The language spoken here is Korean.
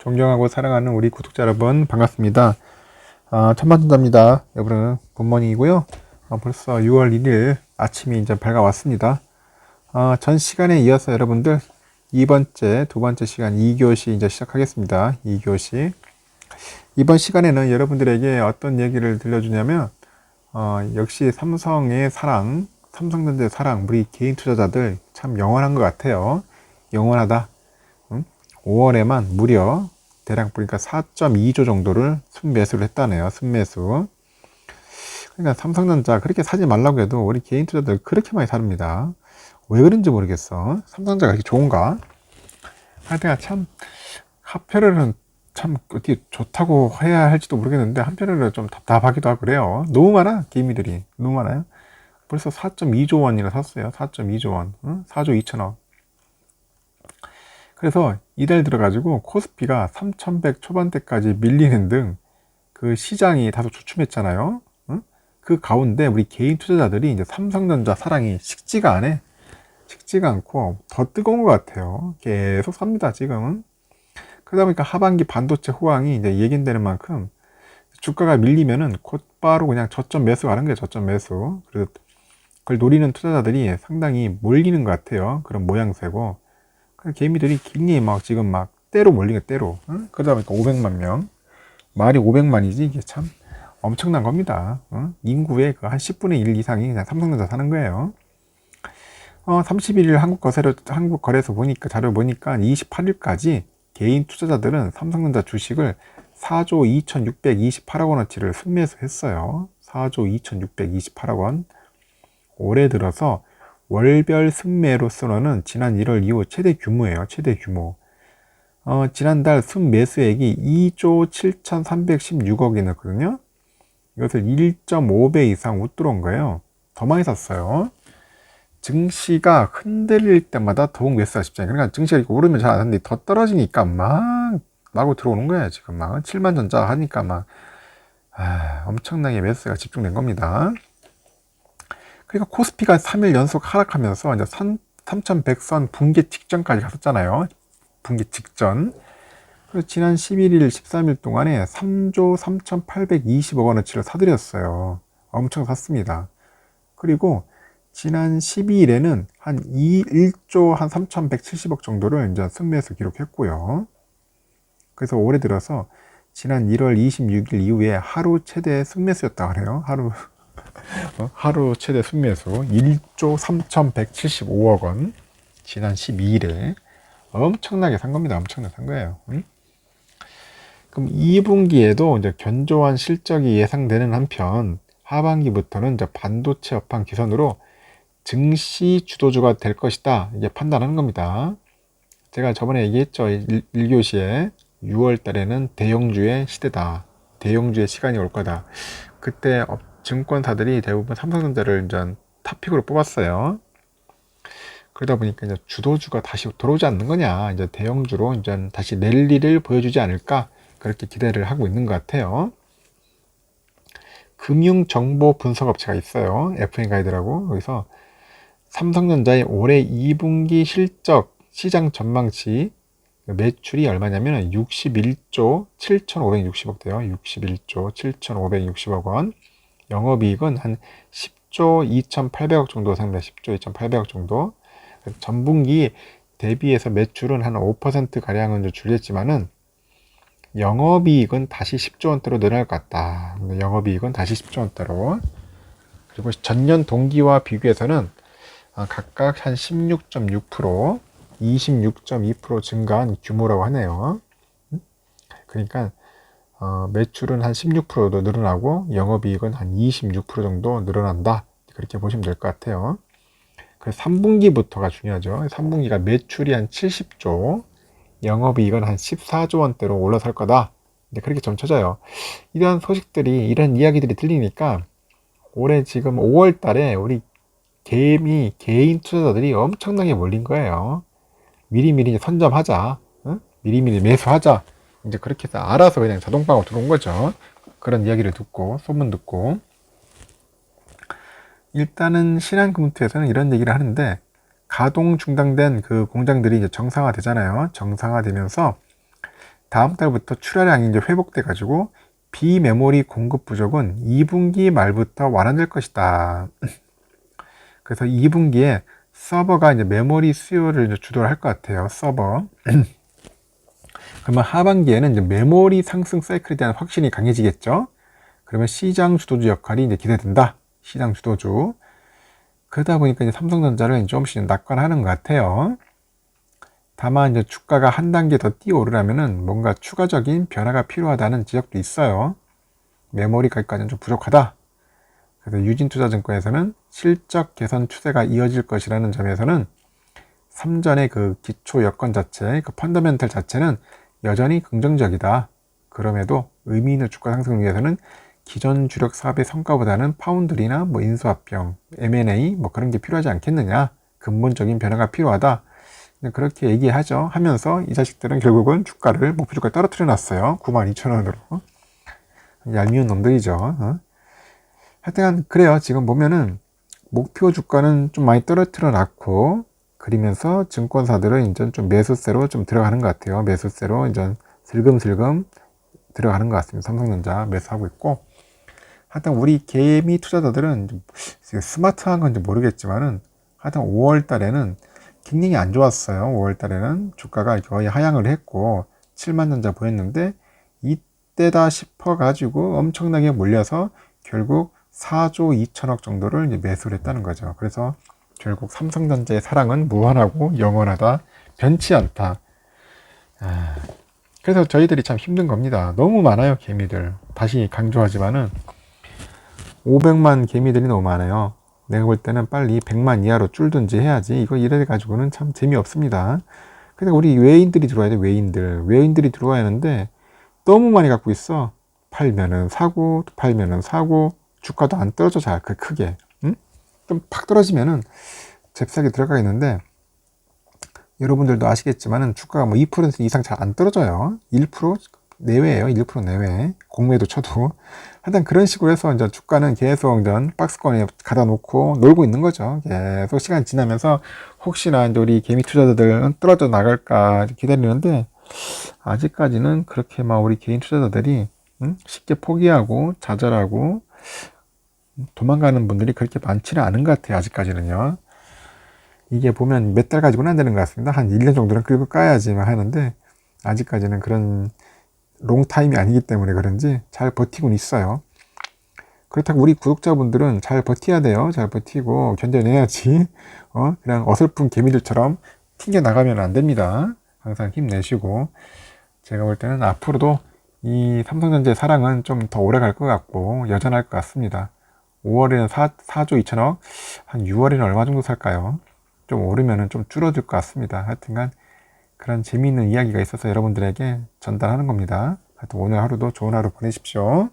존경하고 사랑하는 우리 구독자 여러분 반갑습니다. 천만전자입니다. 여러분은 굿모닝이고요. 벌써 6월 1일 아침이 이제 밝아왔습니다. 전 시간에 이어서 여러분들 두 번째 시간 2교시 이제 시작하겠습니다. 2교시. 이번 시간에는 여러분들에게 어떤 얘기를 들려주냐면 역시 삼성의 사랑, 삼성전자의 사랑, 우리 개인 투자자들 참 영원한 것 같아요. 영원하다. 5월에만 무려 대략 보니까 4.2조 정도를 순매수를 했다네요. 순매수. 그러니까 삼성전자 그렇게 사지 말라고 해도 우리 개인 투자들 그렇게 많이 사릅니다. 왜 그런지 모르겠어. 삼성전자가 그렇게 좋은가? 하여튼 참 한편으로는 참 어떻게 좋다고 해야 할지도 모르겠는데 한편으로는 좀 답답하기도 하고 그래요. 너무 많아. 개미들이 너무 많아요. 벌써 4.2조 원이나 샀어요. 4.2조 원. 4조 2천억. 그래서 이달 들어가지고 코스피가 3100 초반대까지 밀리는 등 그 시장이 다소 주춤했잖아요. 그 가운데 우리 개인 투자자들이 이제 삼성전자 사랑이 식지가 않아. 식지가 않고 더 뜨거운 것 같아요. 계속 삽니다, 지금은. 그러다 보니까 하반기 반도체 호황이 이제 예견되는 만큼 주가가 밀리면은 곧바로 그냥 저점 매수 가는 거예요, 저점 매수. 그래서 그걸 노리는 투자자들이 상당히 몰리는 것 같아요. 그런 모양새고. 개미들이 굉장히 막 지금 막 때로 몰리게 때로. 그러다 보니까 500만 명. 말이 500만이지 이게 참 엄청난 겁니다. 인구의 그 한 10분의 1 이상이 그냥 삼성전자 사는 거예요. 31일 한국거래소 보니까 자료 보니까 28일까지 개인 투자자들은 삼성전자 주식을 4조 2628억 원어치를 순매수했어요. 4조 2628억 원. 올해 들어서 월별 순매로서는 지난 1월 이후 최대 규모예요. 최대 규모. 지난달 순매수액이 2조 7316억이었거든요. 이것을 1.5배 이상 웃들어온 거예요. 더 많이 샀어요. 증시가 흔들릴 때마다 더욱 매수가 쉽잖아요. 그러니까 증시가 이렇게 오르면 잘 안 하는데 더 떨어지니까 막 마구 들어오는 거예요. 지금 막 7만 전자 하니까 막 엄청나게 매수가 집중된 겁니다. 그러니까 코스피가 3일 연속 하락하면서 이제 3100선 붕괴 직전까지 갔었잖아요. 붕괴 직전. 그래서 지난 11일, 13일 동안에 3조 3820억 원어치를 사들였어요. 엄청 샀습니다. 그리고 지난 12일에는 한 1조 한 3170억 정도를 이제 순매수 기록했고요. 그래서 올해 들어서 지난 1월 26일 이후에 하루 최대 순매수였다 그래요. 하루 최대 순매수 1조 3175억 원. 지난 12일에 엄청나게 산 겁니다. 엄청나게 산 거예요. 그럼 2분기에도 이제 견조한 실적이 예상되는 한편 하반기부터는 이제 반도체 업황 기선으로 증시 주도주가 될 것이다. 이게 판단하는 겁니다. 제가 저번에 얘기했죠. 1교시에 6월 달에는 대형주의 시대다. 대형주의 시간이 올 거다. 그때 증권사들이 대부분 삼성전자를 이제 탑픽으로 뽑았어요. 그러다 보니까 이제 주도주가 다시 들어오지 않는 거냐. 이제 대형주로 이제 다시 랠리를 보여주지 않을까. 그렇게 기대를 하고 있는 것 같아요. 금융정보 분석업체가 있어요. FN가이드라고. 여기서 삼성전자의 올해 2분기 실적 시장 전망치 매출이 얼마냐면 61조 7,560억 돼요. 61조 7,560억 원. 영업이익은 한 10조 2,800억 정도 상당히 10조 2,800억 정도. 전분기 대비해서 매출은 한 5%가량은 줄였지만은 영업이익은 다시 10조 원대로 늘어날 것 같다. 영업이익은 다시 10조 원대로. 그리고 전년 동기와 비교해서는 각각 한 16.6%, 26.2% 증가한 규모라고 하네요. 그러니까 매출은 한 16%도 늘어나고 영업이익은 한 26% 정도 늘어난다. 그렇게 보시면 될 것 같아요. 그래서 3분기부터가 중요하죠. 3분기가 매출이 한 70조, 영업이익은 한 14조 원대로 올라설 거다. 그렇게 점쳐져요. 이런 소식들이, 이런 이야기들이 들리니까 올해 지금 5월 달에 우리 개인 투자자들이 엄청나게 몰린 거예요. 미리미리 선점하자. 미리미리 매수하자. 이제 그렇게 해서 알아서 그냥 자동방으로 들어온 거죠. 그런 이야기를 듣고, 소문 듣고. 일단은 신한금투에서는 이런 얘기를 하는데, 가동 중단된 그 공장들이 이제 정상화 되잖아요. 정상화 되면서 다음 달부터 출하량이 이제 회복돼 가지고 비메모리 공급 부족은 2분기 말부터 완화될 것이다. 그래서 2분기에 서버가 이제 메모리 수요를 이제 주도를 할 것 같아요. 서버. 그러면 하반기에는 이제 메모리 상승 사이클에 대한 확신이 강해지겠죠. 그러면 시장 주도주 역할이 이제 기대된다. 시장 주도주. 그러다 보니까 이제 삼성전자를 조금씩 낙관하는 것 같아요. 다만 이제 주가가 한 단계 더 뛰어오르려면은 뭔가 추가적인 변화가 필요하다는 지적도 있어요. 메모리 가격까지는 좀 부족하다. 그래서 유진투자증권에서는 실적 개선 추세가 이어질 것이라는 점에서는 삼전의 그 기초 여건 자체, 그 펀더멘털 자체는 여전히 긍정적이다. 그럼에도 의미 있는 주가 상승을 위해서는 기존 주력 사업의 성과보다는 파운드리나 뭐 인수합병, M&A 뭐 그런 게 필요하지 않겠느냐. 근본적인 변화가 필요하다. 그렇게 얘기하죠. 하면서 이 자식들은 결국은 주가를 목표 주가에 떨어뜨려 놨어요. 92,000원으로. 얄미운 놈들이죠. 하여튼 그래요. 지금 보면은 목표 주가는 좀 많이 떨어뜨려 놨고, 그러면서 증권사들은 이제 좀 매수세로 좀 들어가는 것 같아요. 매수세로 이제 슬금슬금 들어가는 것 같습니다. 삼성전자 매수하고 있고. 하여튼 우리 개미 투자자들은 스마트한 건지 모르겠지만은 하여튼 5월 달에는 굉장히 안 좋았어요. 5월 달에는 주가가 거의 하향을 했고 7만 전자 보였는데 이때다 싶어 가지고 엄청나게 몰려서 결국 4조 2천억 정도를 이제 매수를 했다는 거죠. 그래서 결국 삼성전자의 사랑은 무한하고 영원하다. 변치 않다. 그래서 저희들이 참 힘든 겁니다. 너무 많아요, 개미들. 다시 강조하지만은 500만 개미들이 너무 많아요. 내가 볼 때는 빨리 100만 이하로 줄든지 해야지. 이거 이래 가지고는 참 재미없습니다. 그래서 우리 외인들이 들어와야 돼. 외인들이 들어와야 하는데 너무 많이 갖고 있어. 팔면은 사고, 팔면은 사고, 주가도 안 떨어져 잘 크게. 응? 좀 팍 떨어지면은 잽싸게 들어가겠는데, 여러분들도 아시겠지만은 주가가 뭐 2% 이상 잘 안 떨어져요. 1% 내외예요. 1% 내외. 공매도 쳐도. 하여튼 그런 식으로 해서 이제 주가는 계속 이제 박스권에 가다 놓고 놀고 있는 거죠. 계속 시간이 지나면서 혹시나 이제 우리 개미 투자자들은 떨어져 나갈까 기다리는데, 아직까지는 그렇게 막 우리 개인 투자자들이 쉽게 포기하고 좌절하고 도망가는 분들이 그렇게 많지는 않은 것 같아요. 아직까지는요. 이게 보면 몇 달 가지고는 안 되는 것 같습니다. 한 1년 정도는 끌고 까야지만 하는데 아직까지는 그런 롱타임이 아니기 때문에 그런지 잘 버티고는 있어요. 그렇다고 우리 구독자분들은 잘 버텨야 돼요. 잘 버티고 견뎌내야지. 그냥 어설픈 개미들처럼 튕겨나가면 안 됩니다. 항상 힘내시고, 제가 볼 때는 앞으로도 이 삼성전자의 사랑은 좀 더 오래 갈 것 같고 여전할 것 같습니다. 5월에는 4조 2천억, 한 6월에는 얼마 정도 살까요? 좀 오르면은 좀 줄어들 것 같습니다. 하여튼간 그런 재미있는 이야기가 있어서 여러분들에게 전달하는 겁니다. 하여튼 오늘 하루도 좋은 하루 보내십시오.